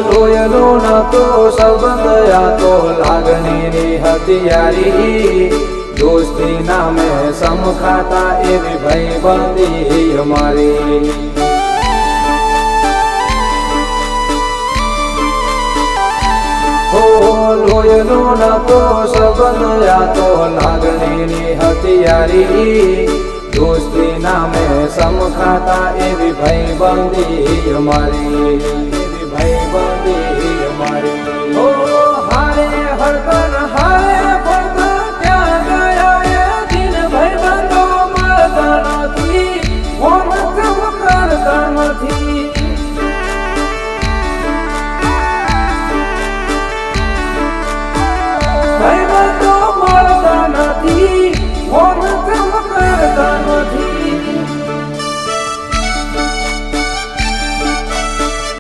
લોયનો નતો સંબંધ આ તો લાગણીની હથિયારી દોસ્તી નામે સમખાતા એવી ભાઈબંધી અમારી લોયનો નતો સંબંધ આ તો લાગણીની હથિયારી દોસ્તી નામે સમખાતા એવી ભાઈબંધી અમારી એવી ભાઈબંધી અમારી